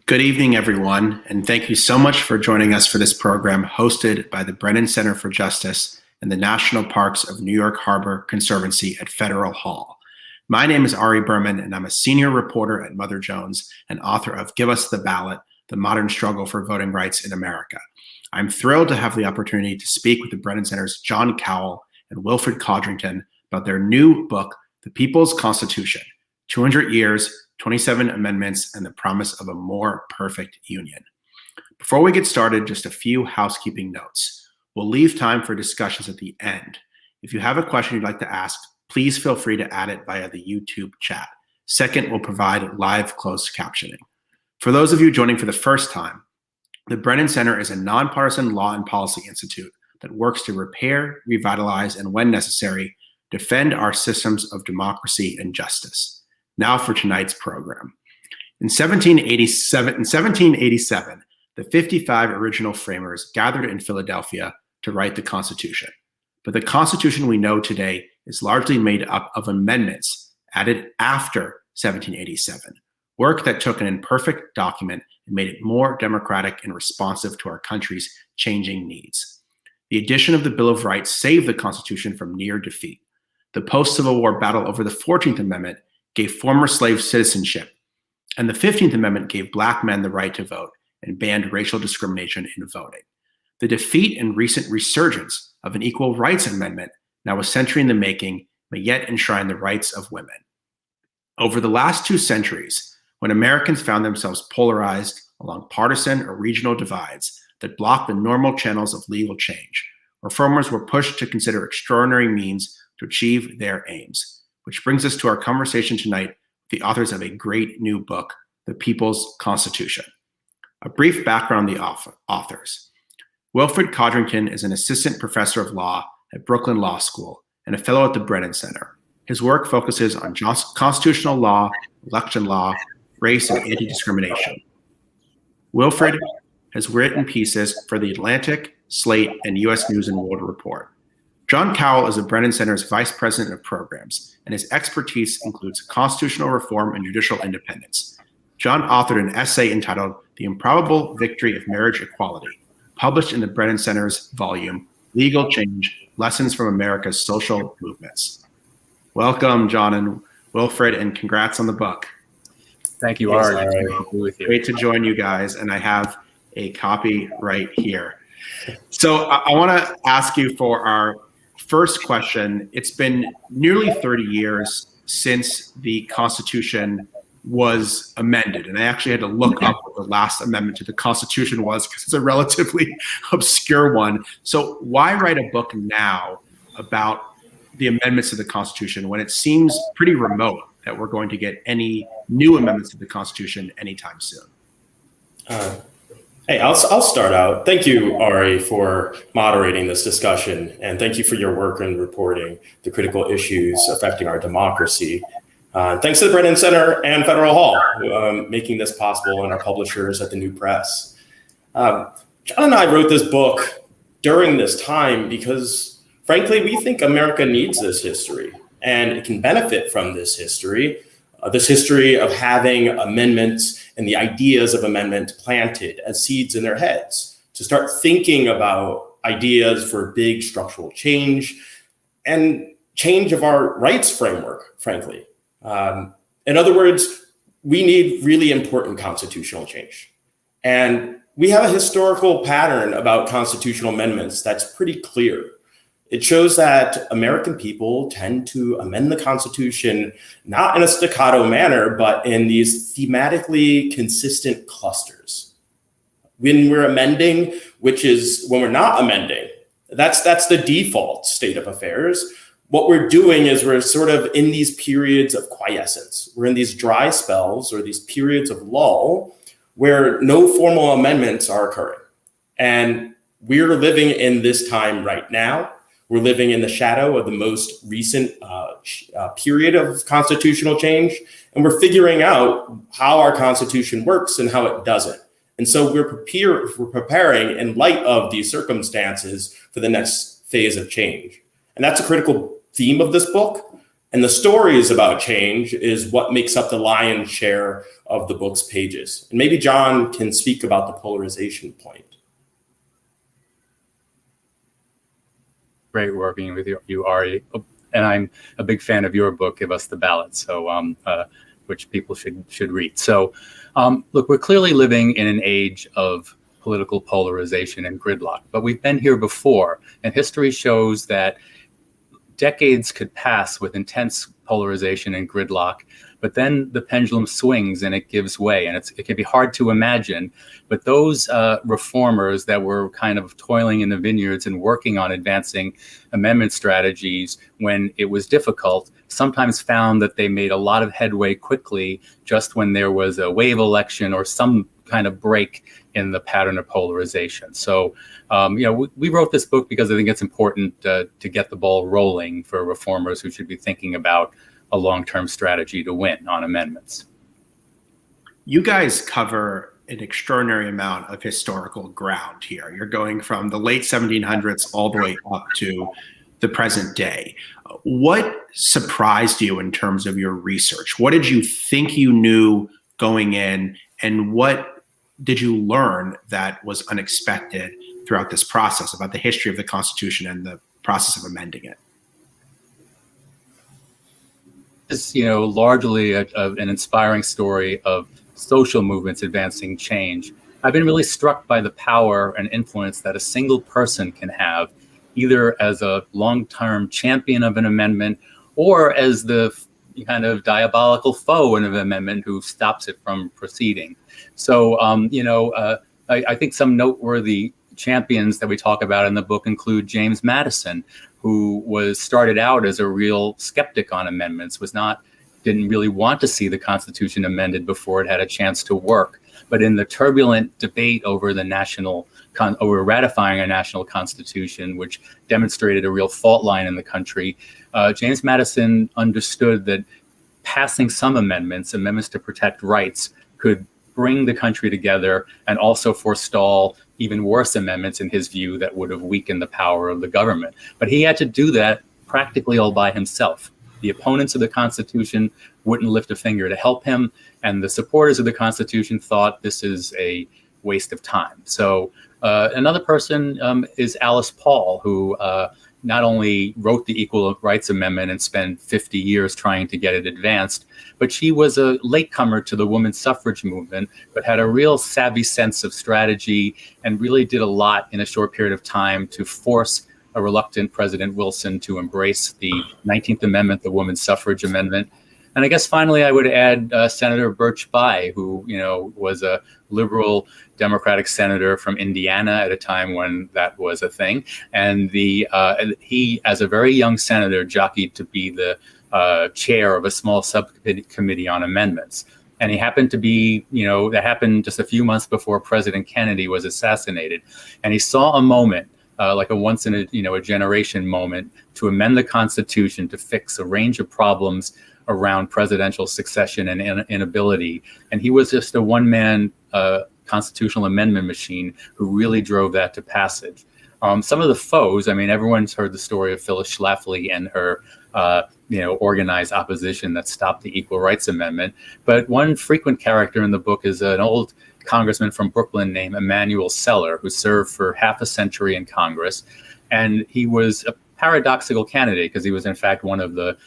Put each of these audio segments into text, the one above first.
Good evening, everyone, and thank you so much for joining us for this program hosted by the Brennan Center for Justice and the National Parks of New York Harbor Conservancy at Federal Hall. My name is Ari Berman, and I'm a senior reporter at Mother Jones and author of Give Us the Ballot, The Modern Struggle for Voting Rights in America. I'm thrilled to have the opportunity to speak with the Brennan Center's John Kowal and Wilfred Codrington about their new book, The People's Constitution, 200 Years, 27 Amendments, and the Promise of a More Perfect Union. Before we get started, just a few housekeeping notes. We'll leave time for discussions at the end. If you have a question you'd like to ask, please feel free to add it via the YouTube chat. Second, we'll provide live closed captioning. For those of you joining for the first time, the Brennan Center is a nonpartisan law and policy institute that works to repair, revitalize, and when necessary, defend our systems of democracy and justice. Now for tonight's program. In 1787, the 55 original framers gathered in Philadelphia to write the Constitution. But the Constitution we know today is largely made up of amendments added after 1787, work that took an imperfect document and made it more democratic and responsive to our country's changing needs. The addition of the Bill of Rights saved the Constitution from near defeat. The post-Civil War battle over the 14th Amendment gave former slaves citizenship, and the 15th Amendment gave Black men the right to vote and banned racial discrimination in voting. The defeat and recent resurgence of an Equal Rights Amendment, now a century in the making, may yet enshrine the rights of women. Over the last 2 centuries, when Americans found themselves polarized along partisan or regional divides that blocked the normal channels of legal change, reformers were pushed to consider extraordinary means to achieve their aims. Which brings us to our conversation tonight with the authors of a great new book, The People's Constitution. A brief background on the authors. Wilfred Codrington is an assistant professor of law at Brooklyn Law School and a fellow at the Brennan Center. His work focuses on constitutional law, election law, race, and anti-discrimination. Wilfred has written pieces for The Atlantic, Slate, and U.S. News and World Report. John Kowal is the Brennan Center's Vice President of Programs, and his expertise includes constitutional reform and judicial independence. John authored an essay entitled The Improbable Victory of Marriage Equality, published in the Brennan Center's volume, Legal Change, Lessons from America's Social Movements. Welcome, John and Wilfred, and congrats on the book. Thank you, Ari. Great to join you guys, and I have a copy right here. So I want to ask you for our first question. It's been nearly 30 years since the Constitution was amended. And I actually had to look up what the last amendment to the Constitution was because it's a relatively obscure one. So why write a book now about the amendments to the Constitution when it seems pretty remote that we're going to get any new amendments to the Constitution anytime soon? Hey, I'll start out. Thank you, Ari, for moderating this discussion, and thank you for your work in reporting the critical issues affecting our democracy. Thanks to the Brennan Center and Federal Hall, making this possible, and our publishers at the New Press. John and I wrote this book during this time because, frankly, we think America needs this history, and it can benefit from this history of having amendments and the ideas of amendment planted as seeds in their heads to start thinking about ideas for big structural change and change of our rights framework, frankly. In other words, we need really important constitutional change. And we have a historical pattern about constitutional amendments that's pretty clear. It shows that American people tend to amend the Constitution not in a staccato manner, but in these thematically consistent clusters. When we're amending, which is when we're not amending, that's the default state of affairs. What we're doing is we're sort of in these periods of quiescence. We're in these dry spells or these periods of lull where no formal amendments are occurring. And we're living in this time right now. We're living in the shadow of the most recent period of constitutional change, and we're figuring out how our Constitution works and how it doesn't. And so we're preparing in light of these circumstances for the next phase of change. And that's a critical theme of this book. And the stories about change is what makes up the lion's share of the book's pages. And maybe John can speak about the polarization point. Great working with you, Ari. And I'm a big fan of your book, Give Us the Ballot, so which people should read. So look, we're clearly living in an age of political polarization and gridlock, but we've been here before, and history shows that decades could pass with intense polarization and gridlock, but then the pendulum swings and it gives way, and it can be hard to imagine. But those reformers that were kind of toiling in the vineyards and working on advancing amendment strategies when it was difficult, sometimes found that they made a lot of headway quickly just when there was a wave election or some kind of break in the pattern of polarization. So, we wrote this book because I think it's important to get the ball rolling for reformers who should be thinking about a long-term strategy to win on amendments. You guys cover an extraordinary amount of historical ground here. You're going from the late 1700s all the way up to the present day. What surprised you in terms of your research? What did you think you knew going in, and what did you learn that was unexpected throughout this process about the history of the Constitution and the process of amending it? It's, largely an inspiring story of social movements advancing change. I've been really struck by the power and influence that a single person can have, either as a long-term champion of an amendment or as the kind of diabolical foe of an amendment who stops it from proceeding. So, I think some noteworthy champions that we talk about in the book include James Madison, who started out as a real skeptic on amendments, didn't really want to see the Constitution amended before it had a chance to work. But in the turbulent debate over over ratifying a national constitution, which demonstrated a real fault line in the country, James Madison understood that passing some amendments to protect rights, could bring the country together and also forestall even worse amendments, in his view, that would have weakened the power of the government. But he had to do that practically all by himself. The opponents of the Constitution wouldn't lift a finger to help him, and the supporters of the Constitution thought this is a waste of time. So another person is Alice Paul, who not only wrote the Equal Rights Amendment and spent 50 years trying to get it advanced, but she was a latecomer to the women's suffrage movement, but had a real savvy sense of strategy and really did a lot in a short period of time to force a reluctant President Wilson to embrace the 19th Amendment, the women's suffrage amendment. And I guess finally I would add Senator Birch Bayh, who was a liberal Democratic senator from Indiana at a time when that was a thing. And he, as a very young senator, jockeyed to be the chair of a small subcommittee on amendments. And he happened to be, that happened just a few months before President Kennedy was assassinated. And he saw a moment, like a once in a generation moment, to amend the Constitution to fix a range of problems around presidential succession and inability. And he was just a one-man constitutional amendment machine who really drove that to passage. Some of the foes, everyone's heard the story of Phyllis Schlafly and her organized opposition that stopped the Equal Rights Amendment. But one frequent character in the book is an old congressman from Brooklyn named Emanuel Seller, who served for half a century in Congress. And he was a paradoxical candidate because he was, in fact, one of the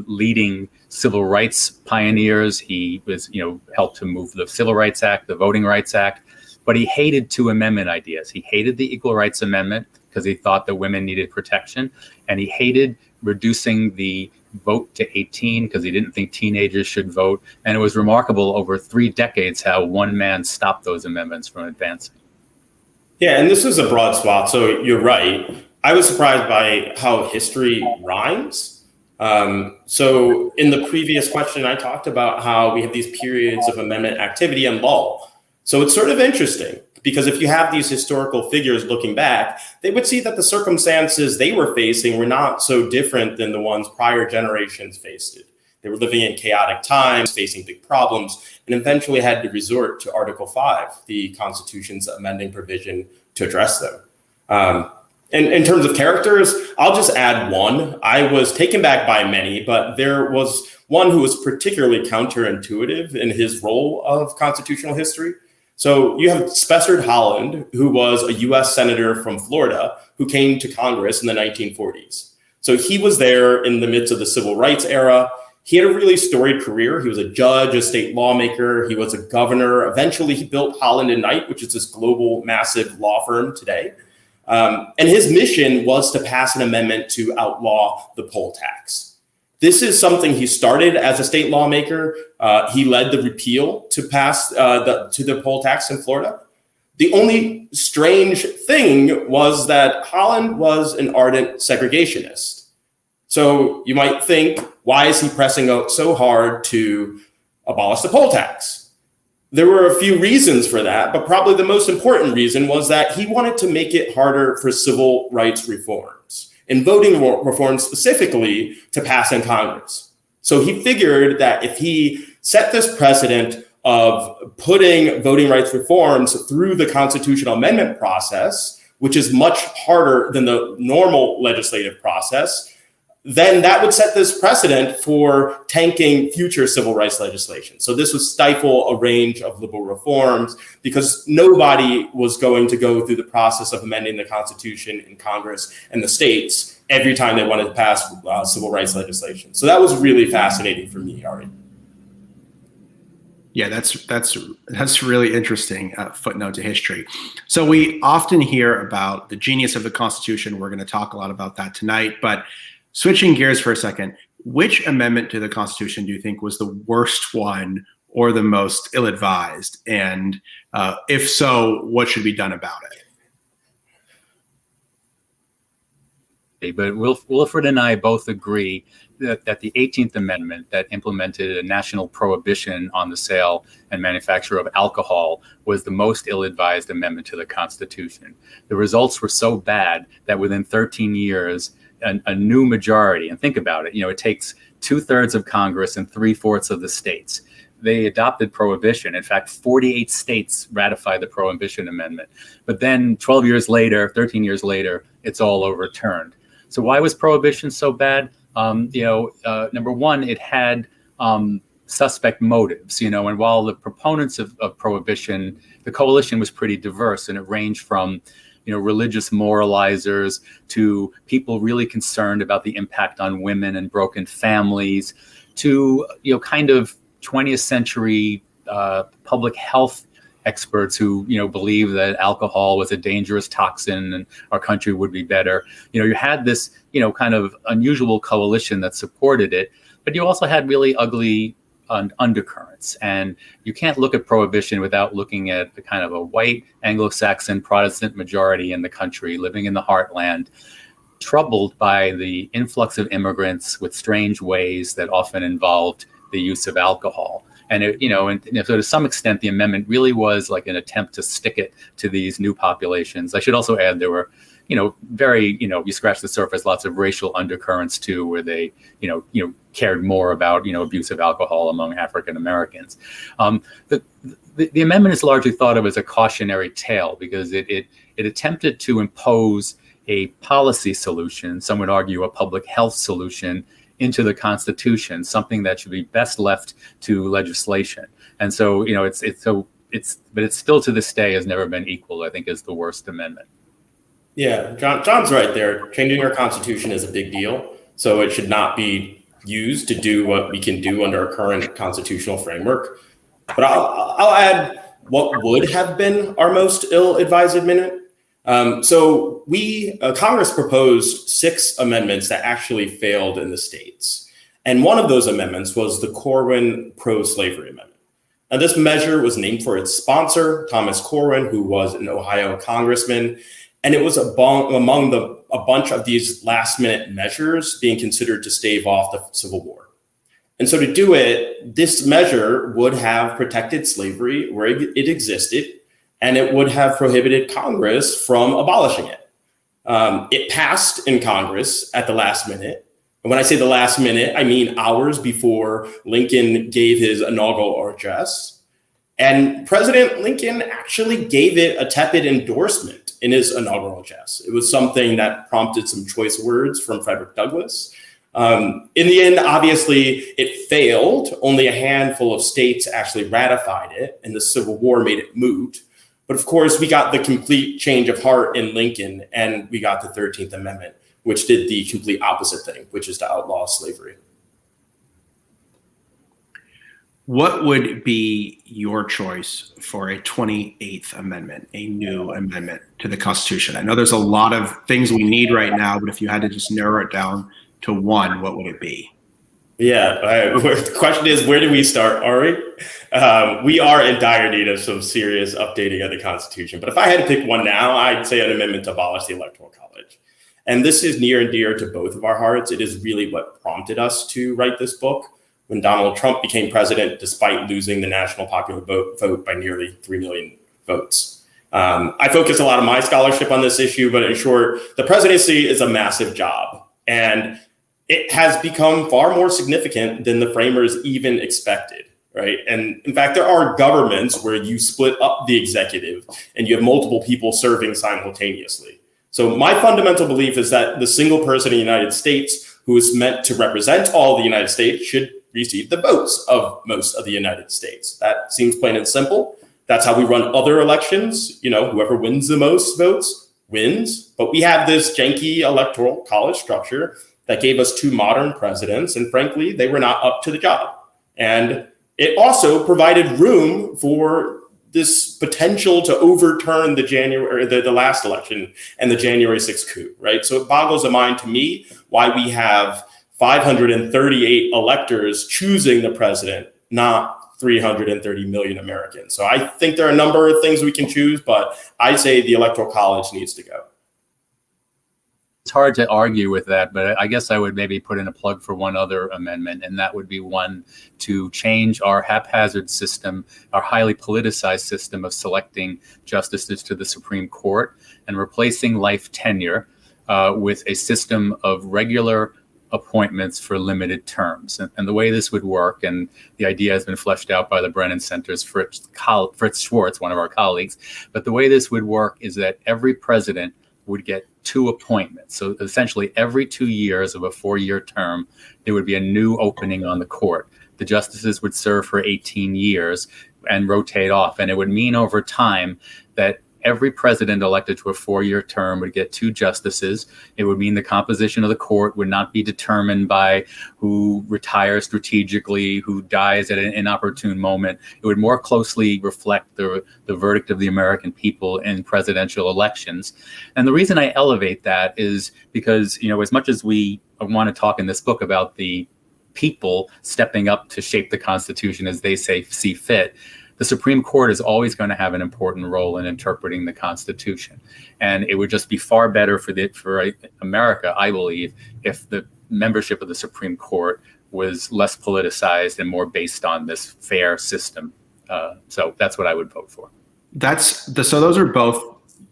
leading civil rights pioneers. He was, helped to move the Civil Rights Act, the Voting Rights Act, but he hated two amendment ideas. He hated the Equal Rights Amendment because he thought that women needed protection, and he hated reducing the vote to 18 because he didn't think teenagers should vote. And it was remarkable over 3 decades how one man stopped those amendments from advancing. Yeah, and this is a broad swath, so you're right. I was surprised by how history rhymes. So in the previous question, I talked about how we have these periods of amendment activity and lull. So it's sort of interesting because if you have these historical figures looking back, they would see that the circumstances they were facing were not so different than the ones prior generations faced it. They were living in chaotic times, facing big problems, and eventually had to resort to Article 5, the Constitution's amending provision, to address them. In terms of characters, I'll just add one. I was taken back by many, but there was one who was particularly counterintuitive in his role of constitutional history. So you have Spessard Holland, who was a US Senator from Florida who came to Congress in the 1940s. So he was there in the midst of the civil rights era. He had a really storied career. He was a judge, a state lawmaker. He was a governor. Eventually, he built Holland and Knight, which is this global, massive law firm today. And his mission was to pass an amendment to outlaw the poll tax. This is something he started as a state lawmaker. He led the repeal to pass the poll tax in Florida. The only strange thing was that Holland was an ardent segregationist. So you might think, why is he pressing out so hard to abolish the poll tax? There were a few reasons for that, but probably the most important reason was that he wanted to make it harder for civil rights reforms and voting reforms specifically to pass in Congress. So he figured that if he set this precedent of putting voting rights reforms through the constitutional amendment process, which is much harder than the normal legislative process, then that would set this precedent for tanking future civil rights legislation. So this would stifle a range of liberal reforms because nobody was going to go through the process of amending the Constitution in Congress and the states every time they wanted to pass civil rights legislation. So that was really fascinating for me, Ari. Yeah, that's really interesting footnote to history. So we often hear about the genius of the Constitution. We're going to talk a lot about that tonight, but switching gears for a second, which amendment to the Constitution do you think was the worst one or the most ill-advised? And if so, what should be done about it? But Wilfred and I both agree that the 18th Amendment that implemented a national prohibition on the sale and manufacture of alcohol was the most ill-advised amendment to the Constitution. The results were so bad that within 13 years, a new majority, and think about it, it takes 2/3 of Congress and 3/4 of the states. They adopted prohibition. In fact, 48 states ratified the Prohibition Amendment. But then 12 years later, 13 years later, it's all overturned. So why was prohibition so bad? Number one, it had suspect motives, and while the proponents of prohibition, the coalition was pretty diverse, and it ranged from religious moralizers to people really concerned about the impact on women and broken families to, kind of 20th century public health experts who, believe that alcohol was a dangerous toxin and our country would be better. You had this, kind of unusual coalition that supported it, but you also had really ugly undercurrents. And you can't look at prohibition without looking at the kind of a white Anglo-Saxon Protestant majority in the country living in the heartland, troubled by the influx of immigrants with strange ways that often involved the use of alcohol. And so to some extent, the amendment really was like an attempt to stick it to these new populations. I should also add there were, very, you scratch the surface, lots of racial undercurrents too, where they, cared more about, abuse of alcohol among African Americans. The amendment is largely thought of as a cautionary tale because it attempted to impose a policy solution, some would argue a public health solution, into the Constitution, something that should be best left to legislation. And so, but it's still to this day has never been equal, I think, as the worst amendment. Yeah, John's right there. Changing our Constitution is a big deal. So it should not be used to do what we can do under our current constitutional framework. But I'll add what would have been our most ill-advised amendment. So Congress proposed 6 amendments that actually failed in the states. And one of those amendments was the Corwin pro-slavery amendment. Now, this measure was named for its sponsor, Thomas Corwin, who was an Ohio congressman. And it was among a bunch of these last-minute measures being considered to stave off the Civil War. And so to do it, this measure would have protected slavery where it existed, and it would have prohibited Congress from abolishing it. It passed in Congress at the last minute. And when I say the last minute, I mean hours before Lincoln gave his inaugural address. And President Lincoln actually gave it a tepid endorsement in his inaugural address. It was something that prompted some choice words from Frederick Douglass. In the end, obviously, it failed. Only a handful of states actually ratified it, and the Civil War made it moot. But of course, we got the complete change of heart in Lincoln, and we got the 13th Amendment, which did the complete opposite thing, which is to outlaw slavery. What would be your choice for a 28th Amendment, a new amendment to the Constitution? I know there's a lot of things we need right now, but if you had to just narrow it down to one, what would it be? Yeah, the question is, where do we start, Ari? We are in dire need of some serious updating of the Constitution. But if I had to pick one now, I'd say an amendment to abolish the Electoral College. And this is near and dear to both of our hearts. It is really what prompted us to write this book. When Donald Trump became president, despite losing the national popular vote by nearly 3 million votes. I focus a lot of my scholarship on this issue, but in short, the presidency is a massive job. And it has become far more significant than the framers even expected, right? And in fact, there are governments where you split up the executive and you have multiple people serving simultaneously. So my fundamental belief is that the single person in the United States who is meant to represent all the United States should receive the votes of most of the United States. That seems plain and simple. That's how we run other elections. You know, whoever wins the most votes wins. But we have this janky electoral college structure that gave us two modern presidents. And frankly, they were not up to the job. And it also provided room for this potential to overturn the last election and the January 6th coup, right? So it boggles the mind to me why we have 538 electors choosing the president, not 330 million Americans. So I think there are a number of things we can choose, but I say the Electoral College needs to go. It's hard to argue with that, but I guess I would maybe put in a plug for one other amendment, and that would be one to change our haphazard system, our highly politicized system of selecting justices to the Supreme Court, and replacing life tenure with a system of regular appointments for limited terms. And the way this would work, and the idea has been fleshed out by the Brennan Center's Fritz Schwartz, one of our colleagues, but the way this would work is that every president would get 2 appointments. So essentially every 2 years of a 4-year term, there would be a new opening on the court. The justices would serve for 18 years and rotate off. And it would mean over time that every president elected to a 4-year term would get 2 justices. It would mean the composition of the court would not be determined by who retires strategically, who dies at an inopportune moment. It would more closely reflect the verdict of the American people in presidential elections. And the reason I elevate that is because, you know, as much as we want to talk in this book about the people stepping up to shape the Constitution as they see fit, the Supreme Court is always going to have an important role in interpreting the Constitution. And it would just be far better for America, I believe, if the membership of the Supreme Court was less politicized and more based on this fair system. So that's what I would vote for. So those are both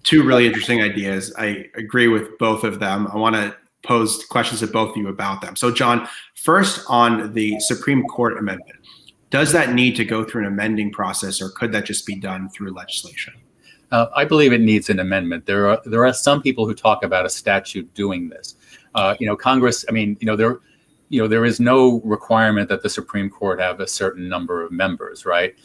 2 really interesting ideas. I agree with both of them. I want to pose questions to both of you about them. So John, first on the Supreme Court amendment. Does that need to go through an amending process, or could that just be done through legislation? I believe it needs an amendment. There are some people who talk about a statute doing this. Congress. I mean, there is no requirement that the Supreme Court have a certain number of members, right?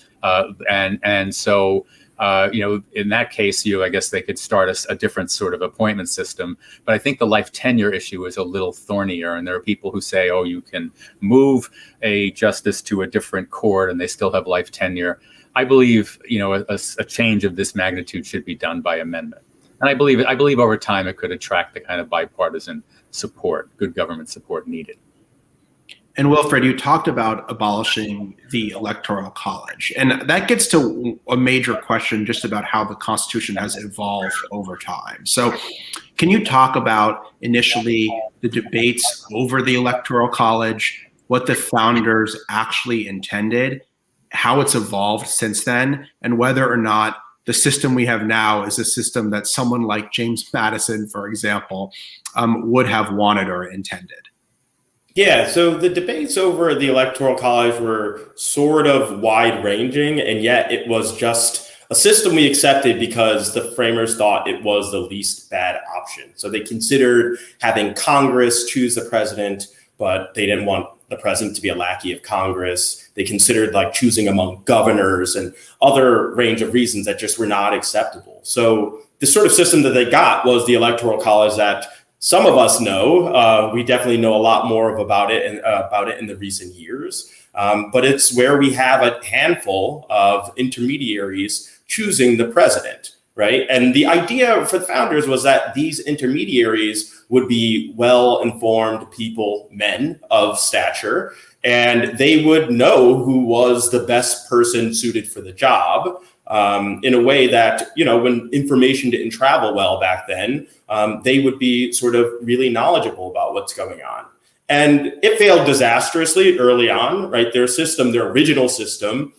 So in that case, I guess they could start a different sort of appointment system. But I think the life tenure issue is a little thornier. And there are people who say, oh, you can move a justice to a different court and they still have life tenure. I believe, a change of this magnitude should be done by amendment. And I believe over time it could attract the kind of bipartisan support, good government support needed. And Wilfred, you talked about abolishing the Electoral College, and that gets to a major question just about how the Constitution has evolved over time. So can you talk about initially the debates over the Electoral College, what the founders actually intended, how it's evolved since then, and whether or not the system we have now is a system that someone like James Madison, for example, would have wanted or intended? Yeah, so the debates over the Electoral College were sort of wide ranging, and yet it was just a system we accepted because the framers thought it was the least bad option. So they considered having Congress choose the president, but they didn't want the president to be a lackey of Congress. They considered like choosing among governors and other range of reasons that just were not acceptable. So the sort of system that they got was the Electoral College that some of us know. We definitely know a lot more about it in the recent years. But it's where we have a handful of intermediaries choosing the president, right? And the idea for the founders was that these intermediaries would be well-informed people, men of stature, and they would know who was the best person suited for the job. In a way that, when information didn't travel well back then, they would be sort of really knowledgeable about what's going on. And it failed disastrously early on, right? Their original system,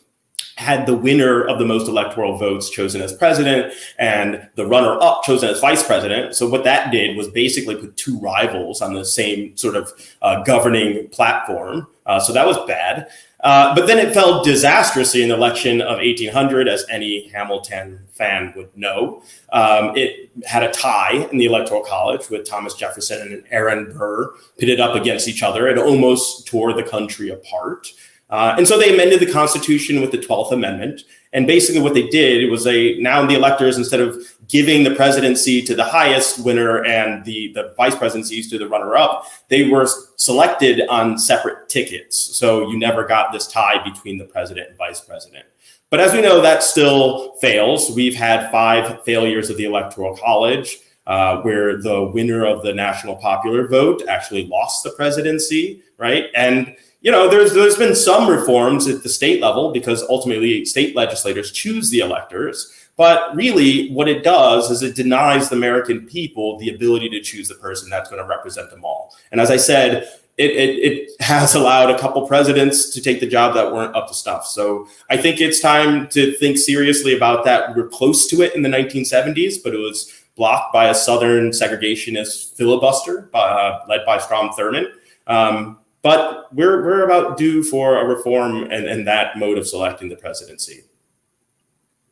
had the winner of the most electoral votes chosen as president and the runner-up chosen as vice president. So what that did was basically put two rivals on the same sort of governing platform. So that was bad. But then it fell disastrously in the election of 1800, as any Hamilton fan would know. It had a tie in the Electoral College with Thomas Jefferson and Aaron Burr pitted up against each other. It almost tore the country apart. And so they amended the Constitution with the 12th Amendment. And basically what they did was now the electors, instead of giving the presidency to the highest winner and the vice presidencies to the runner-up, they were selected on separate tickets. So you never got this tie between the president and vice president. But as we know, that still fails. We've had 5 failures of the Electoral College, where the winner of the national popular vote actually lost the presidency, right? And there's been some reforms at the state level because ultimately state legislators choose the electors. But really what it does is it denies the American people the ability to choose the person that's going to represent them all. And as I said, it has allowed a couple presidents to take the job that weren't up to snuff. So I think it's time to think seriously about that. We were close to it in the 1970s, but it was blocked by a Southern segregationist filibuster led by Strom Thurmond. But we're about due for a reform in that mode of selecting the presidency.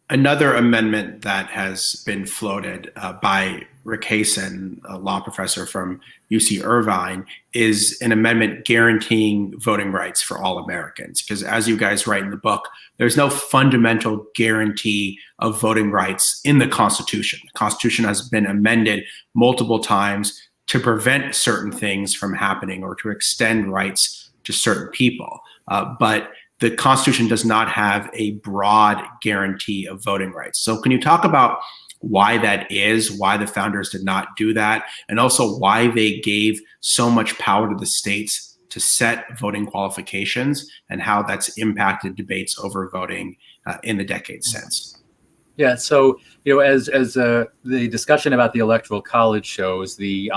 Another amendment that has been floated by Rick Hasen, a law professor from UC Irvine, is an amendment guaranteeing voting rights for all Americans. Because as you guys write in the book, there's no fundamental guarantee of voting rights in the Constitution. The Constitution has been amended multiple times to prevent certain things from happening or to extend rights to certain people. But the Constitution does not have a broad guarantee of voting rights. So can you talk about why that is, why the founders did not do that, and also why they gave so much power to the states to set voting qualifications and how that's impacted debates over voting in the decades since? Yeah, so as the discussion about the Electoral College shows, the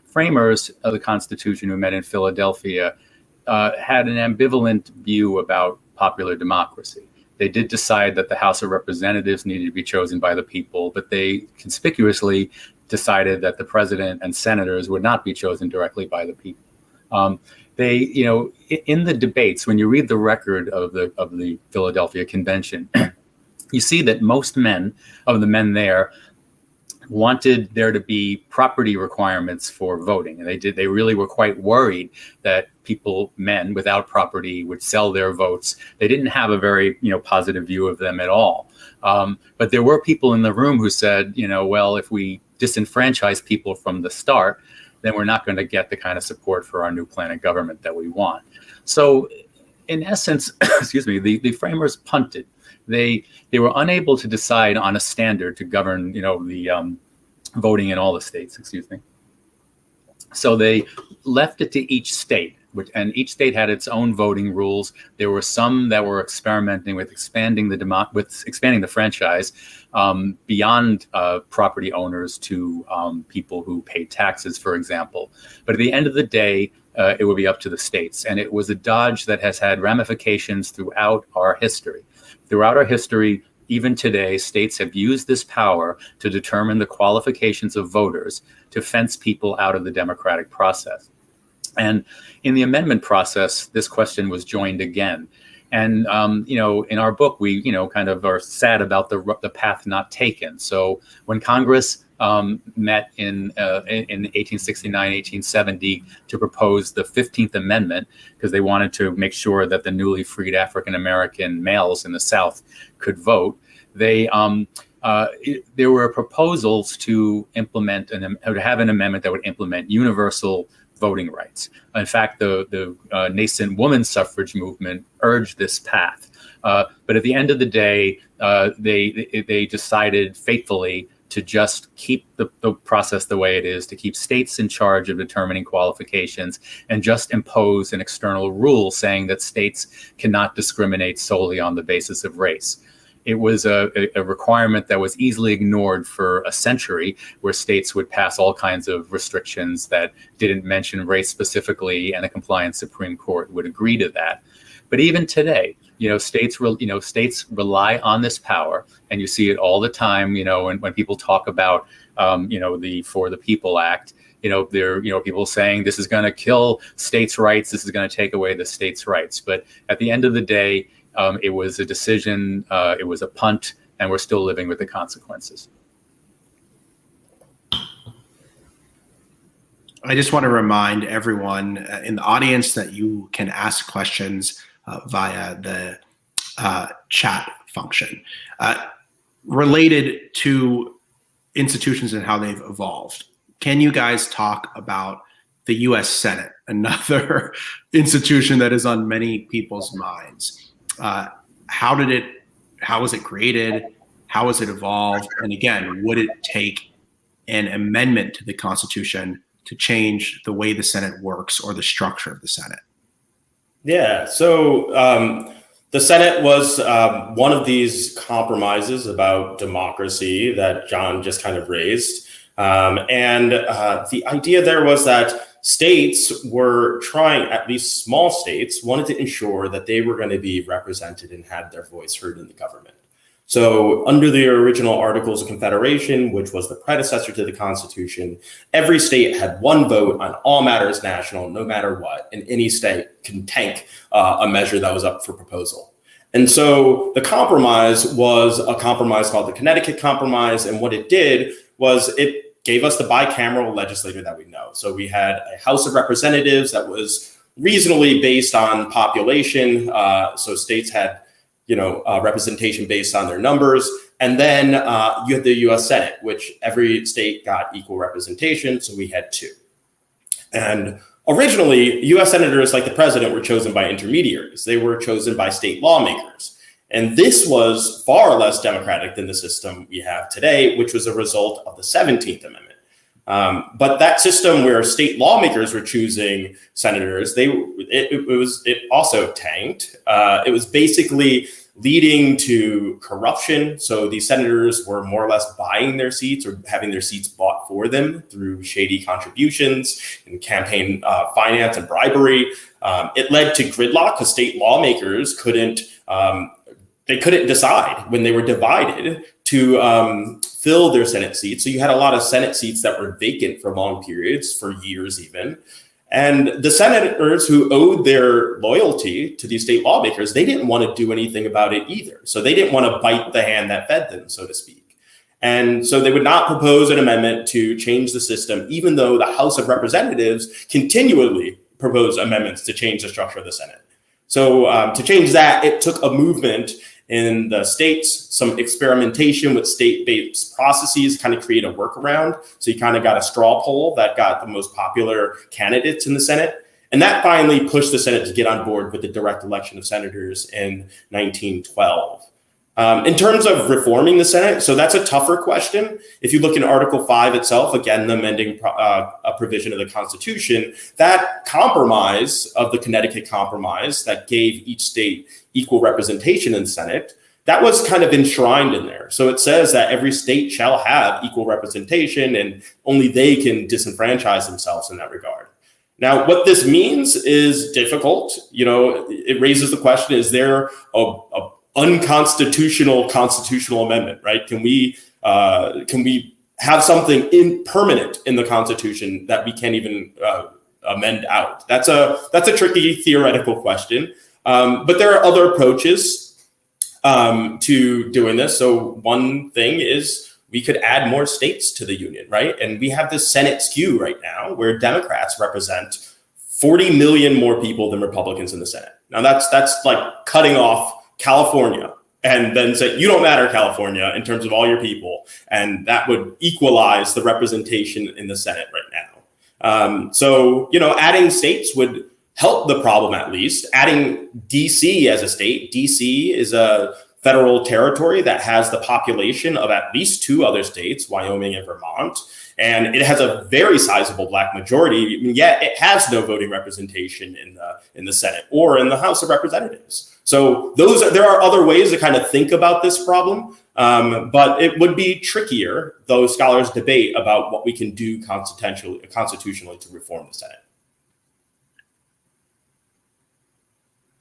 framers of the Constitution who met in Philadelphia had an ambivalent view about popular democracy. They did decide that the House of Representatives needed to be chosen by the people, but they conspicuously decided that the president and senators would not be chosen directly by the people. In the debates, when you read the record of the Philadelphia Convention, you see that most of the men there wanted there to be property requirements for voting. And they really were quite worried that men without property would sell their votes. They didn't have a very, positive view of them at all. But there were people in the room who said, well, if we disenfranchise people from the start, then we're not going to get the kind of support for our new plan of government that we want. So in essence, the framers punted. They were unable to decide on a standard to govern, the voting in all the states, So they left it to each state, and each state had its own voting rules. There were some that were experimenting with expanding the franchise beyond property owners to people who paid taxes, for example. But at the end of the day, it would be up to the states. And it was a dodge that has had ramifications throughout our history. Throughout our history, even today, states have used this power to determine the qualifications of voters to fence people out of the democratic process. And in the amendment process, this question was joined again. And, in our book, we, kind of are sad about the path not taken. So when Congress met in 1869, 1870 to propose the 15th Amendment, because they wanted to make sure that the newly freed African-American males in the South could vote, there were proposals to have an amendment that would implement universal voting rights. In fact, the nascent women's suffrage movement urged this path. But at the end of the day, they decided faithfully to just keep the process the way it is, to keep states in charge of determining qualifications, and just impose an external rule saying that states cannot discriminate solely on the basis of race. It was a requirement that was easily ignored for a century, where states would pass all kinds of restrictions that didn't mention race specifically, and a compliant Supreme Court would agree to that. But even today, states rely on this power, and you see it all the time. When people talk about, the For the People Act, people saying this is going to kill states' rights, this is going to take away the states' rights. But at the end of the day, it was a decision, it was a punt, and we're still living with the consequences. I just want to remind everyone in the audience that you can ask questions via the chat function related to institutions and how they've evolved. Can you guys talk about the U.S. Senate, another institution that is on many people's minds? How was it created? How has it evolved? And again, would it take an amendment to the Constitution to change the way the Senate works or the structure of the Senate? Yeah, so the Senate was one of these compromises about democracy that John just kind of raised. And the idea there was that states were trying, at least small states, wanted to ensure that they were going to be represented and had their voice heard in the government. So under the original Articles of Confederation, which was the predecessor to the Constitution, every state had one vote on all matters national, no matter what, and any state can tank a measure that was up for proposal. And so the compromise was a compromise called the Connecticut Compromise. And what it did was it gave us the bicameral legislature that we know. So we had a House of Representatives that was reasonably based on population. So states had, representation based on their numbers. And then you had the U.S. Senate, which every state got equal representation. So we had two. And originally, U.S. senators, like the president, were chosen by intermediaries. They were chosen by state lawmakers. And this was far less democratic than the system we have today, which was a result of the 17th Amendment. But that system where state lawmakers were choosing senators, it also tanked. It was basically leading to corruption. So these senators were more or less buying their seats or having their seats bought for them through shady contributions and campaign finance and bribery. It led to gridlock because state lawmakers couldn't decide when they were divided to fill their Senate seats. So you had a lot of Senate seats that were vacant for long periods, for years even. And the senators who owed their loyalty to these state lawmakers, they didn't want to do anything about it either. So they didn't want to bite the hand that fed them, so to speak. And so they would not propose an amendment to change the system, even though the House of Representatives continually proposed amendments to change the structure of the Senate. So to change that, it took a movement in the states, some experimentation with state-based processes, kind of create a workaround. So you kind of got a straw poll that got the most popular candidates in the Senate. And that finally pushed the Senate to get on board with the direct election of senators in 1912. In terms of reforming the Senate, so that's a tougher question. If you look in Article 5 itself, again, the amending a provision of the Constitution, that compromise of the Connecticut Compromise that gave each state equal representation in the Senate, that was kind of enshrined in there. So it says that every state shall have equal representation and only they can disenfranchise themselves in that regard. Now, what this means is difficult. It raises the question, is there a unconstitutional constitutional amendment, right? Can we have something permanent in the Constitution that we can't even amend out? That's a tricky theoretical question. But there are other approaches to doing this. So one thing is we could add more states to the union, right? And we have this Senate skew right now where Democrats represent 40 million more people than Republicans in the Senate. Now that's like cutting off California and then say, you don't matter, California, in terms of all your people. And that would equalize the representation in the Senate right now. So, adding states would help the problem at least. Adding DC as a state, DC is a federal territory that has the population of at least two other states, Wyoming and Vermont. And it has a very sizable Black majority, yet it has no voting representation in the Senate or in the House of Representatives. So there are other ways to kind of think about this problem, but it would be trickier, though scholars debate about what we can do constitutionally to reform the Senate.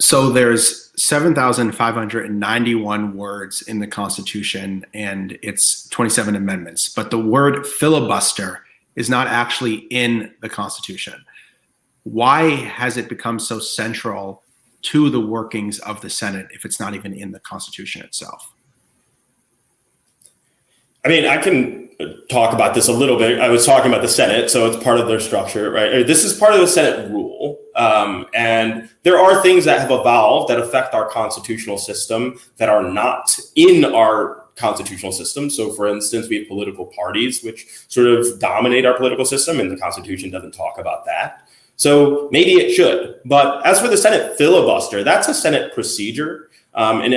So there's 7,591 words in the Constitution, and it's 27 amendments. But the word filibuster is not actually in the Constitution. Why has it become so central to the workings of the Senate if it's not even in the Constitution itself? I mean, I can talk about this a little bit. I was talking about the Senate, so it's part of their structure, right? This is part of the Senate rule. And there are things that have evolved that affect our constitutional system that are not in our constitutional system. So, for instance, we have political parties which sort of dominate our political system, and the Constitution doesn't talk about that. So maybe it should. But as for the Senate filibuster, that's a Senate procedure. And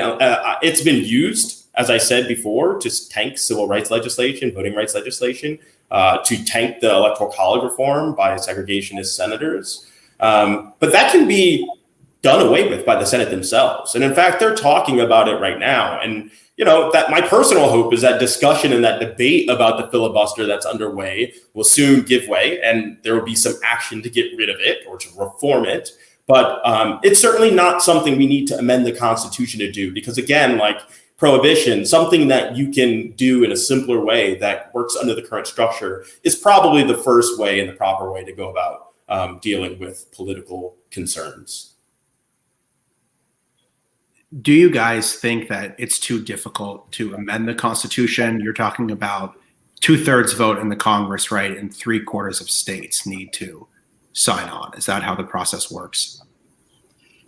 it's been used, as I said before, to tank civil rights legislation, voting rights legislation, to tank the Electoral College reform by segregationist senators. But that can be done away with by the Senate themselves. And in fact, they're talking about it right now. And, that my personal hope is that discussion and that debate about the filibuster that's underway will soon give way, and there will be some action to get rid of it or to reform it. But it's certainly not something we need to amend the Constitution to do, because again, like prohibition, something that you can do in a simpler way that works under the current structure is probably the first way and the proper way to go about dealing with political concerns. Do you guys think that it's too difficult to amend the Constitution? You're talking about 2/3 vote in the Congress, right? And 3/4 of states need to sign on. Is that how the process works?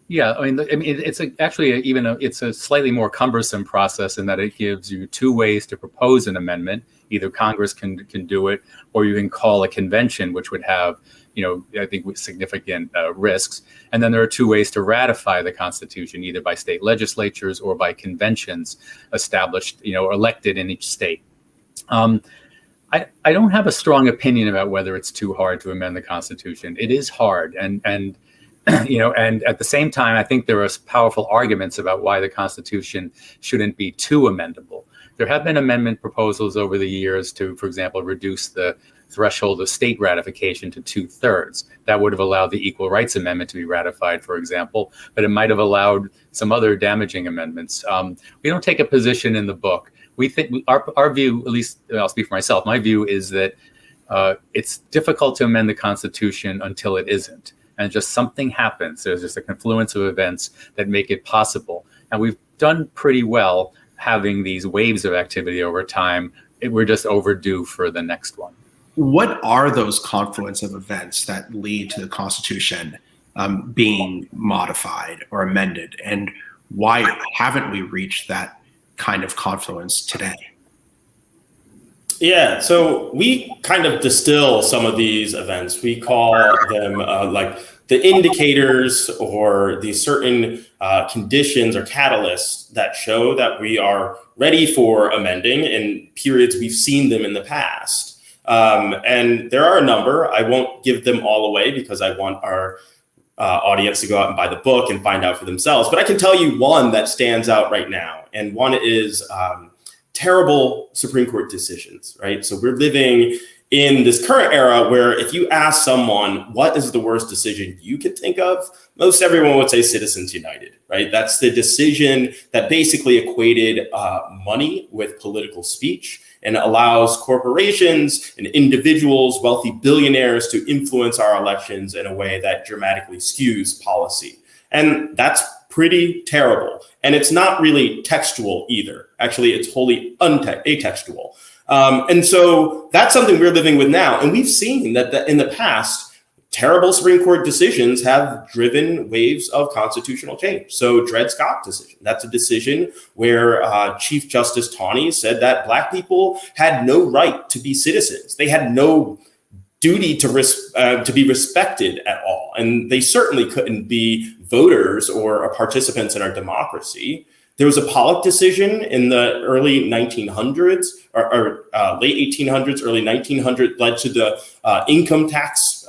Yeah, I mean, it's it's a slightly more cumbersome process in that it gives you two ways to propose an amendment. Either Congress can do it, or you can call a convention, which would have, I think with significant risks. And then there are two ways to ratify the Constitution, either by state legislatures or by conventions established, elected in each state. I don't have a strong opinion about whether it's too hard to amend the Constitution. It is hard, and and at the same time, I think there are powerful arguments about why the Constitution shouldn't be too amendable. There have been amendment proposals over the years to, for example, reduce the threshold of state ratification to 2/3. That would have allowed the Equal Rights Amendment to be ratified, for example, but it might have allowed some other damaging amendments. We don't take a position in the book. We think our view, at least I'll speak for myself, my view is that it's difficult to amend the Constitution until it isn't. And just something happens. There's just a confluence of events that make it possible. And we've done pretty well having these waves of activity over time. We're just overdue for the next one. What are those confluence of events that lead to the Constitution being modified or amended? And why haven't we reached that kind of confluence today? Yeah, so we kind of distill some of these events. We call them like the indicators or the certain conditions or catalysts that show that we are ready for amending in periods we've seen them in the past. And there are a number. I won't give them all away because I want our audience to go out and buy the book and find out for themselves. But I can tell you one that stands out right now. And one is terrible Supreme Court decisions, right? So we're living in this current era where if you ask someone, what is the worst decision you could think of? Most everyone would say Citizens United, right? That's the decision that basically equated money with political speech. and allows corporations and individuals, wealthy billionaires, to influence our elections in a way that dramatically skews policy. And that's pretty terrible. And it's not really textual either. Actually, it's wholly atextual. And so that's something we're living with now. And we've seen that in the past, terrible Supreme Court decisions have driven waves of constitutional change. So Dred Scott decision, that's a decision where Chief Justice Taney said that Black people had no right to be citizens. They had no duty to be respected at all. And they certainly couldn't be voters or participants in our democracy. There was a Pollock decision in the early 1900s or late 1800s, early 1900s, led to the income tax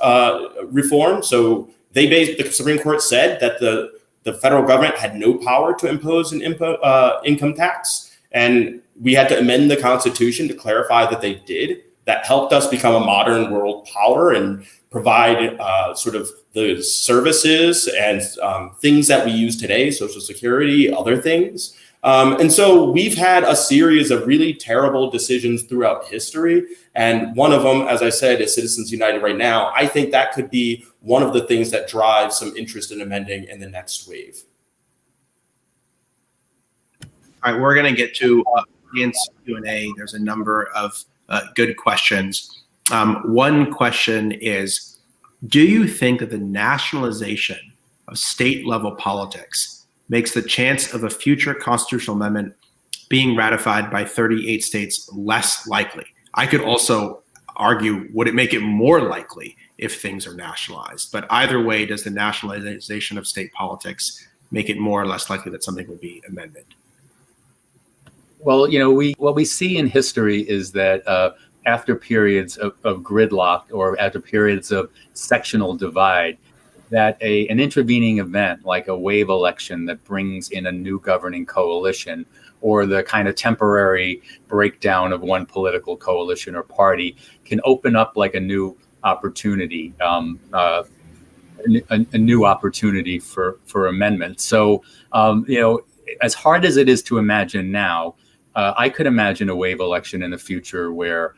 reform. So the Supreme Court said that the federal government had no power to impose an income tax. And we had to amend the Constitution to clarify that they did. That helped us become a modern world power and provide sort of the services and things that we use today, Social Security, other things. And so we've had a series of really terrible decisions throughout history. And one of them, as I said, is Citizens United right now. I think that could be one of the things that drives some interest in amending in the next wave. All right, we're going to get to audience Q&A. There's a number of good questions. One question is, do you think that the nationalization of state-level politics makes the chance of a future constitutional amendment being ratified by 38 states less likely? I could also argue, would it make it more likely if things are nationalized? But either way, does the nationalization of state politics make it more or less likely that something would be amended? Well, what we see in history is that after periods of gridlock or after periods of sectional divide, that an intervening event like a wave election that brings in a new governing coalition or the kind of temporary breakdown of one political coalition or party can open up like a new opportunity, a new opportunity for amendment. So, as hard as it is to imagine now, I could imagine a wave election in the future where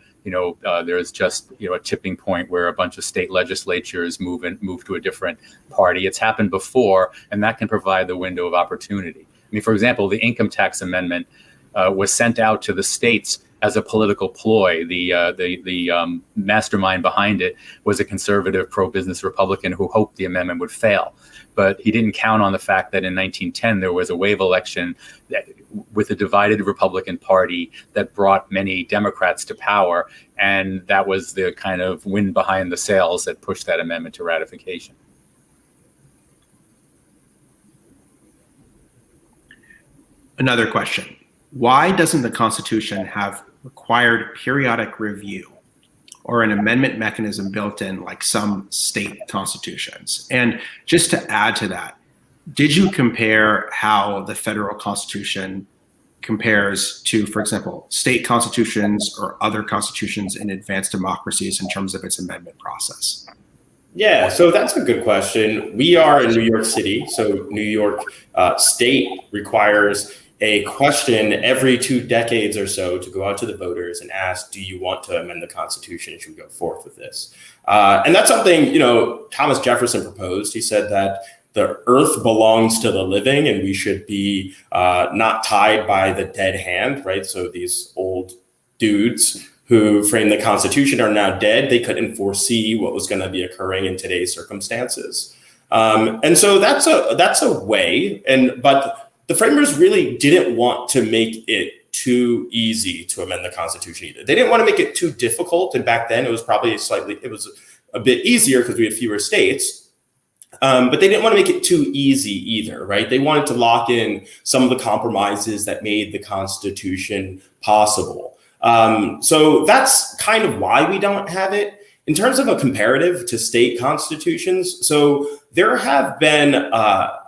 there's just a tipping point where a bunch of state legislatures move to a different party. It's happened before, and that can provide the window of opportunity. I mean, for example, the income tax amendment was sent out to the states as a political ploy. The mastermind behind it was a conservative pro-business Republican who hoped the amendment would fail. But he didn't count on the fact that in 1910 there was a wave election with a divided Republican Party that brought many Democrats to power, and that was the kind of wind behind the sails that pushed that amendment to ratification. Another question. Why doesn't the Constitution have required periodic review or an amendment mechanism built in like some state constitutions? And just to add to that, did you compare how the federal Constitution compares to, for example, state constitutions or other constitutions in advanced democracies in terms of its amendment process? Yeah, so that's a good question. We are in New York City, so New York State requires a question every 2 decades or so to go out to the voters and ask, do you want to amend the Constitution? Should we go forth with this? And that's something, Thomas Jefferson proposed. He said that the earth belongs to the living and we should be not tied by the dead hand, right? So these old dudes who framed the Constitution are now dead. They couldn't foresee what was going to be occurring in today's circumstances. And so that's a way, but the framers really didn't want to make it too easy to amend the Constitution either. They didn't want to make it too difficult. And back then it was a bit easier because we had fewer states. But they didn't want to make it too easy either, right? They wanted to lock in some of the compromises that made the Constitution possible. So that's kind of why we don't have it. In terms of a comparative to state constitutions, so there have been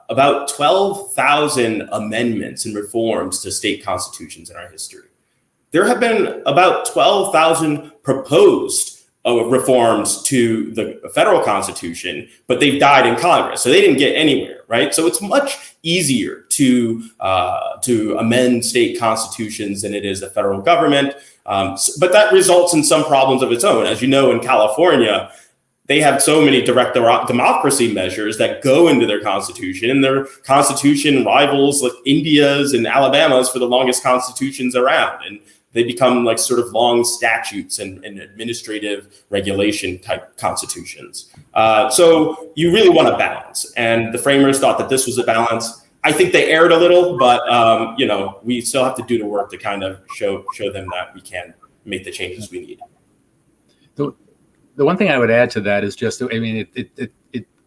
about 12,000 amendments and reforms to state constitutions in our history. There have been about 12,000 proposed reforms to the federal constitution, but they've died in Congress, so they didn't get anywhere, right? So it's much easier to amend state constitutions than it is the federal government, but that results in some problems of its own. As you know, in California, they have so many direct democracy measures that go into their constitution, and their constitution rivals like India's and Alabama's for the longest constitutions around. And they become like sort of long statutes and administrative regulation type constitutions. So you really want a balance. And the framers thought that this was a balance. I think they erred a little, but we still have to do the work to kind of show them that we can make the changes we need. The one thing I would add to that is just, I mean,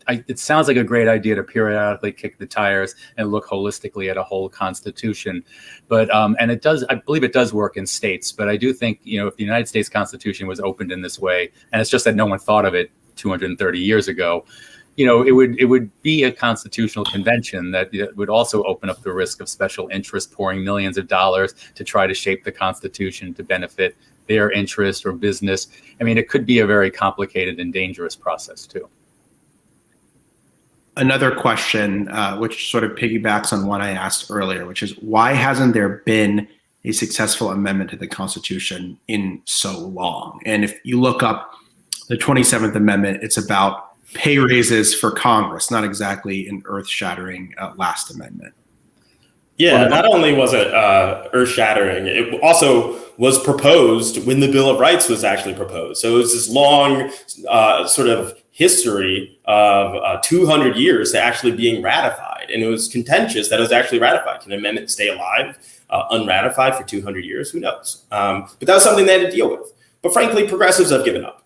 it sounds like a great idea to periodically kick the tires and look holistically at a whole constitution, but and it does. I believe it does work in states, but I do think if the United States Constitution was opened in this way, and it's just that no one thought of it 230 years ago, it would be a constitutional convention that would also open up the risk of special interests pouring millions of dollars to try to shape the Constitution to benefit their interest or business. I mean, it could be a very complicated and dangerous process too. Another question, which sort of piggybacks on one I asked earlier, which is why hasn't there been a successful amendment to the Constitution in so long? And if you look up the 27th Amendment, it's about pay raises for Congress, not exactly an earth-shattering last amendment. Yeah, not only was it earth-shattering, it also was proposed when the Bill of Rights was actually proposed. So it was this long sort of history of 200 years to actually being ratified. And it was contentious that it was actually ratified. Can an amendment stay alive, unratified for 200 years? Who knows? But that was something they had to deal with. But frankly, progressives have given up.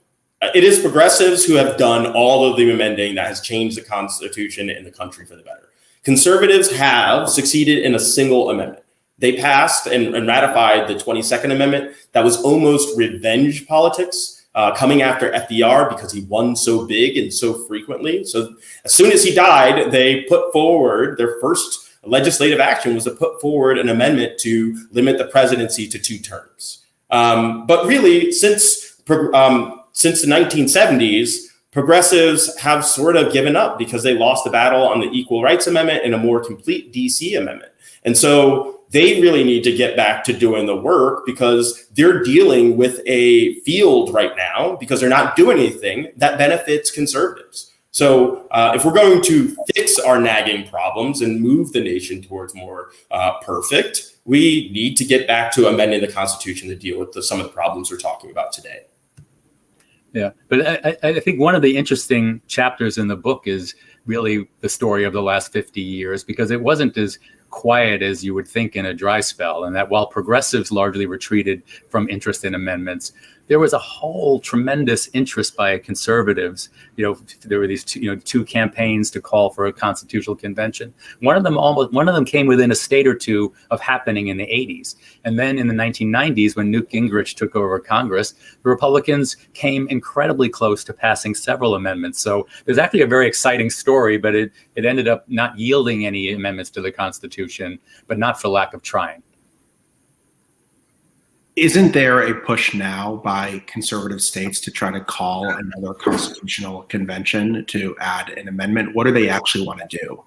It is progressives who have done all of the amending that has changed the Constitution in the country for the better. Conservatives have succeeded in a single amendment. They passed and ratified the 22nd Amendment. That was almost revenge politics, coming after FDR because he won so big and so frequently. So as soon as he died, they put forward their first legislative action was to put forward an amendment to limit the presidency to 2 terms. But really, since the 1970s, progressives have sort of given up because they lost the battle on the Equal Rights Amendment and a more complete DC amendment. And so they really need to get back to doing the work because they're dealing with a field right now because they're not doing anything that benefits conservatives. So if we're going to fix our nagging problems and move the nation towards more perfect, we need to get back to amending the Constitution to deal with some of the problems we're talking about today. Yeah, but I think one of the interesting chapters in the book is really the story of the last 50 years, because it wasn't as quiet as you would think in a dry spell, and that while progressives largely retreated from interest in amendments, there was a whole tremendous interest by conservatives. There were these two campaigns to call for a constitutional convention. One of them came within a state or two of happening in the 80s. And then in the 1990s, when Newt Gingrich took over Congress, the Republicans came incredibly close to passing several amendments. So there's actually a very exciting story, but it ended up not yielding any amendments to the Constitution, but not for lack of trying. Isn't there a push now by conservative states to try to call another constitutional convention to add an amendment? What do they actually want to do?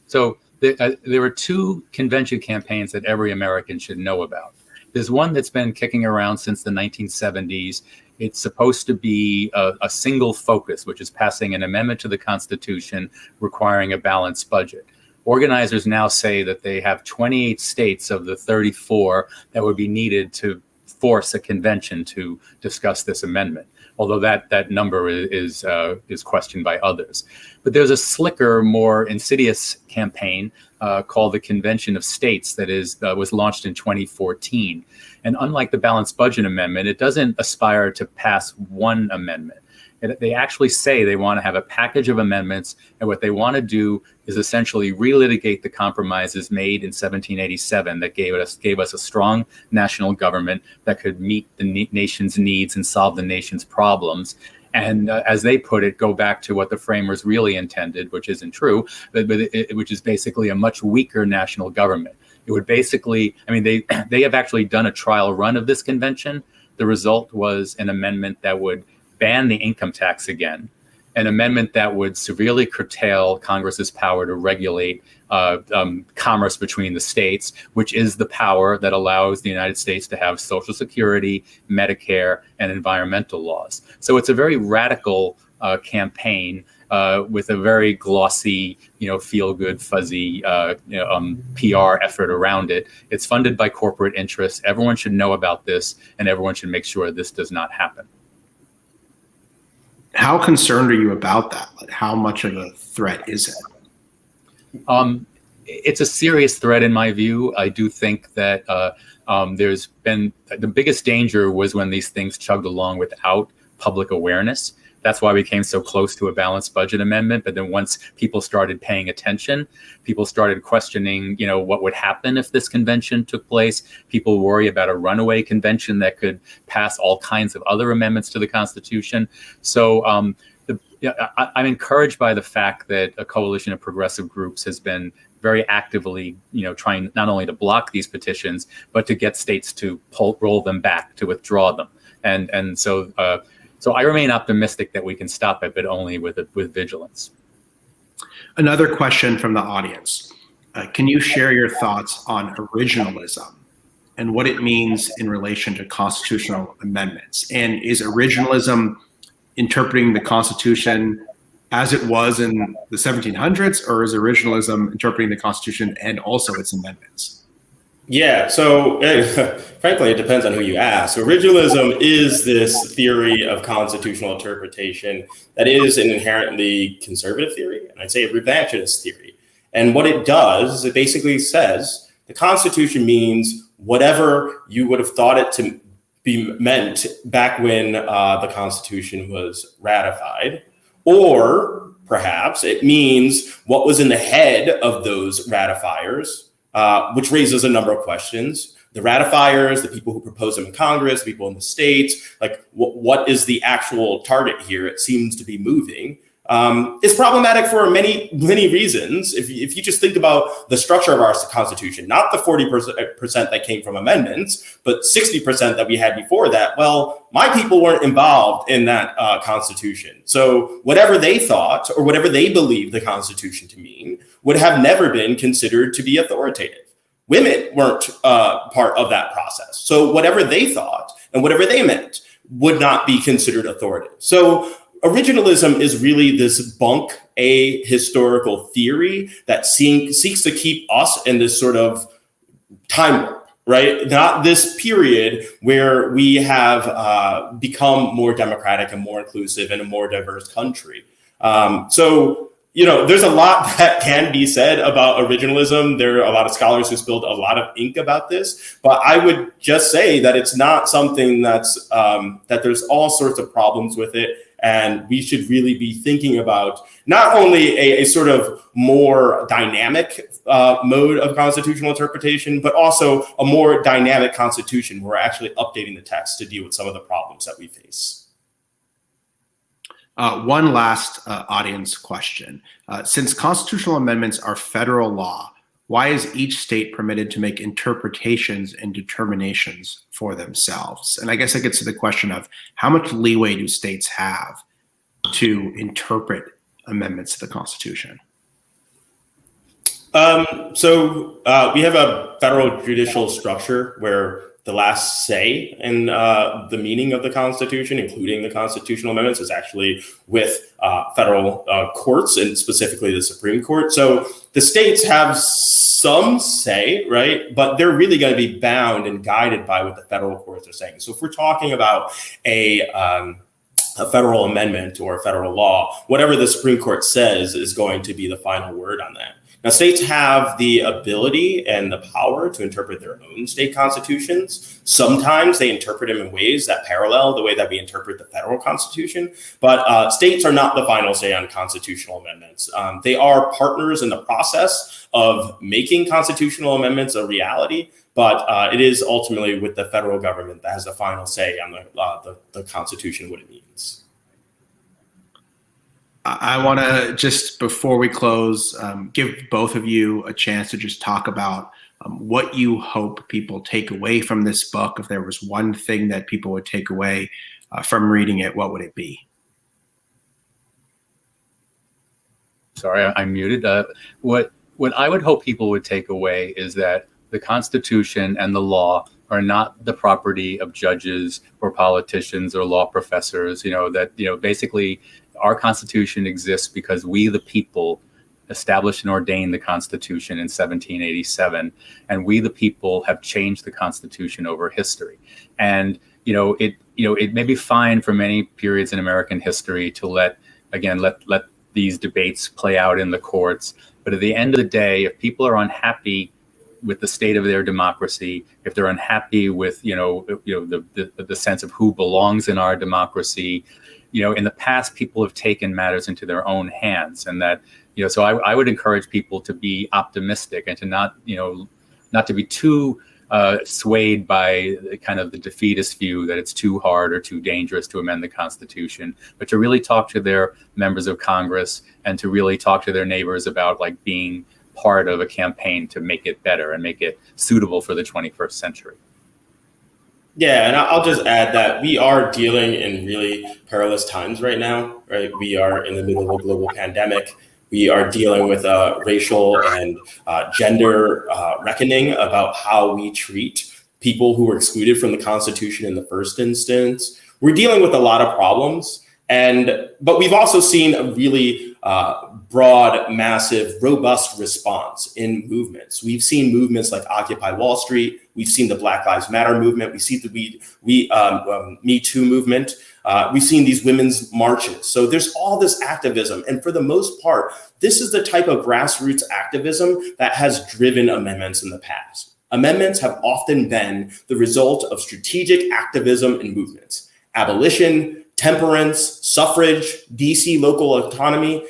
So there are 2 convention campaigns that every American should know about. There's one that's been kicking around since the 1970s. It's supposed to be a single focus, which is passing an amendment to the Constitution requiring a balanced budget. Organizers now say that they have 28 states of the 34 that would be needed to force a convention to discuss this amendment, although that number is questioned by others. But there's a slicker, more insidious campaign called the Convention of States that was launched in 2014. And unlike the Balanced Budget Amendment, it doesn't aspire to pass one amendment. They actually say they want to have a package of amendments, and what they want to do is essentially relitigate the compromises made in 1787 that gave us a strong national government that could meet the nation's needs and solve the nation's problems. And as they put it, go back to what the framers really intended, which isn't true, which is basically a much weaker national government. It would basically, they have actually done a trial run of this convention. The result was an amendment that would ban the income tax again, an amendment that would severely curtail Congress's power to regulate commerce between the states, which is the power that allows the United States to have Social Security, Medicare, and environmental laws. So it's a very radical campaign with a very glossy, feel-good, fuzzy PR effort around it. It's funded by corporate interests. Everyone should know about this, and everyone should make sure this does not happen. How concerned are you about that? Like, how much of a threat is it? It's a serious threat in my view. I do think that there's been the biggest danger was when these things chugged along without public awareness. That's why we came so close to a balanced budget amendment. But then once people started paying attention, people started questioning, what would happen if this convention took place. People worry about a runaway convention that could pass all kinds of other amendments to the Constitution. So I'm encouraged by the fact that a coalition of progressive groups has been very actively, trying not only to block these petitions, but to get states to roll them back, to withdraw them. So I remain optimistic that we can stop it, but only with vigilance. Another question from the audience. Can you share your thoughts on originalism and what it means in relation to constitutional amendments? And is originalism interpreting the Constitution as it was in the 1700s, or is originalism interpreting the Constitution and also its amendments? Yeah, so frankly, it depends on who you ask. Originalism is this theory of constitutional interpretation that is an inherently conservative theory, and I'd say a revisionist theory. And what it does is it basically says the Constitution means whatever you would have thought it to be meant back when the Constitution was ratified, or perhaps it means what was in the head of those ratifiers, which raises a number of questions. The ratifiers, the people who propose them in Congress, the people in the states, like what is the actual target here? It seems to be moving. It's problematic for many reasons. If you just think about the structure of our Constitution, not the 40% that came from amendments, but 60% that we had before that, well, my people weren't involved in that Constitution. So whatever they thought or whatever they believed the Constitution to mean would have never been considered to be authoritative. Women weren't part of that process. So whatever they thought and whatever they meant would not be considered authoritative. So originalism is really this historical theory that seeks to keep us in this sort of time warp, right? Not this period where we have become more democratic and more inclusive and a more diverse country. There's a lot that can be said about originalism. There are a lot of scholars who spilled a lot of ink about this, but I would just say that it's not something that's that there's all sorts of problems with it. And we should really be thinking about not only a sort of more dynamic mode of constitutional interpretation, but also a more dynamic constitution where we're actually updating the text to deal with some of the problems that we face. One last audience question. Since constitutional amendments are federal law, why is each state permitted to make interpretations and determinations for themselves? And I guess that gets to the question of how much leeway do states have to interpret amendments to the Constitution? So we have a federal judicial structure where the last say in the meaning of the Constitution, including the constitutional amendments, is actually with federal courts, and specifically the Supreme Court. So the states have some say, right? But they're really going to be bound and guided by what the federal courts are saying. So if we're talking about a federal amendment or a federal law, whatever the Supreme Court says is going to be the final word on that. Now, states have the ability and the power to interpret their own state constitutions. Sometimes they interpret them in ways that parallel the way that we interpret the federal Constitution, but states are not the final say on constitutional amendments. They are partners in the process of making constitutional amendments a reality, but it is ultimately with the federal government that has the final say on the Constitution, what it means. I want to just, before we close, give both of you a chance to just talk about what you hope people take away from this book. If there was one thing that people would take away, from reading it, what would it be? Sorry, I'm muted. What I would hope people would take away is that the Constitution and the law are not the property of judges or politicians or law professors. Basically our Constitution exists because we, the people, established and ordained the Constitution in 1787, and we, the people, have changed the Constitution over history. And it may be fine for many periods in American history to let these debates play out in the courts, but at the end of the day, if people are unhappy with the state of their democracy, if they're unhappy with the sense of who belongs in our democracy, in the past people have taken matters into their own hands, and that so I would encourage people to be optimistic and to not to be too swayed by kind of the defeatist view that it's too hard or too dangerous to amend the Constitution, but to really talk to their members of Congress and to really talk to their neighbors about being part of a campaign to make it better and make it suitable for the 21st century. Yeah, and I'll just add that we are dealing in really perilous times right now, right? We are in the middle of a global pandemic. We are dealing with a racial and gender reckoning about how we treat people who were excluded from the Constitution in the first instance. We're dealing with a lot of problems, but we've also seen a really broad, massive, robust response in movements. We've seen movements like Occupy Wall Street. We've seen the Black Lives Matter movement. We see the Me Too movement. We've seen these women's marches. So there's all this activism. And for the most part, this is the type of grassroots activism that has driven amendments in the past. Amendments have often been the result of strategic activism and movements. Abolition, temperance, suffrage, DC local autonomy,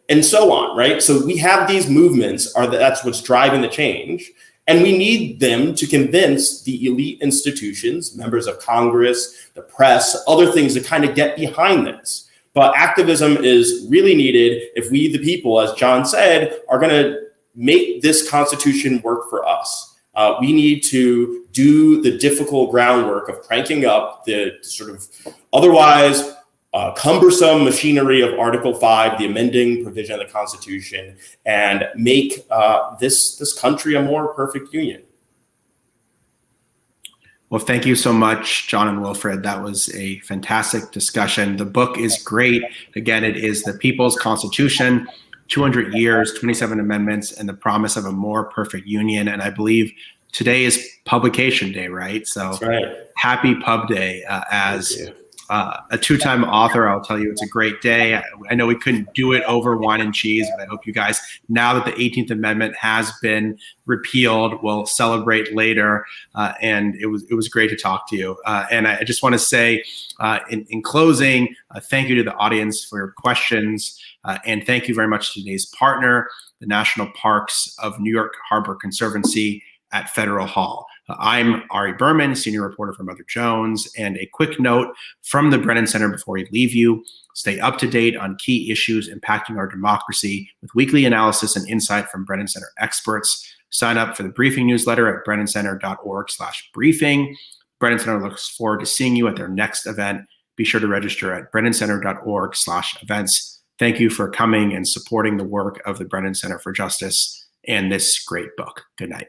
and so on, right? So we have these movements, that's what's driving the change. And we need them to convince the elite institutions, members of Congress, the press, other things to kind of get behind this. But activism is really needed if we, the people, as John said, are going to make this Constitution work for us. We need to do the difficult groundwork of cranking up the sort of otherwise cumbersome machinery of Article 5, the amending provision of the Constitution, and make this country a more perfect union. Well, thank you so much, John and Wilfred. That was a fantastic discussion. The book is great. Again, it is The People's Constitution, 200 years, 27 amendments, and the promise of a more perfect union. And I believe today is publication day, right? So that's right. Happy Pub Day. As a two-time author, I'll tell you it's a great day. I know we couldn't do it over wine and cheese, but I hope you guys, now that the 18th Amendment has been repealed, will celebrate later. And it was great to talk to you. And I just want to say, in closing, thank you to the audience for your questions. And thank you very much to today's partner, the National Parks of New York Harbor Conservancy at Federal Hall. I'm Ari Berman, senior reporter for Mother Jones, and a quick note from the Brennan Center before we leave you. Stay up to date on key issues impacting our democracy with weekly analysis and insight from Brennan Center experts. Sign up for the briefing newsletter at brennancenter.org/briefing. Brennan Center looks forward to seeing you at their next event. Be sure to register at brennancenter.org/events. Thank you for coming and supporting the work of the Brennan Center for Justice and this great book. Good night.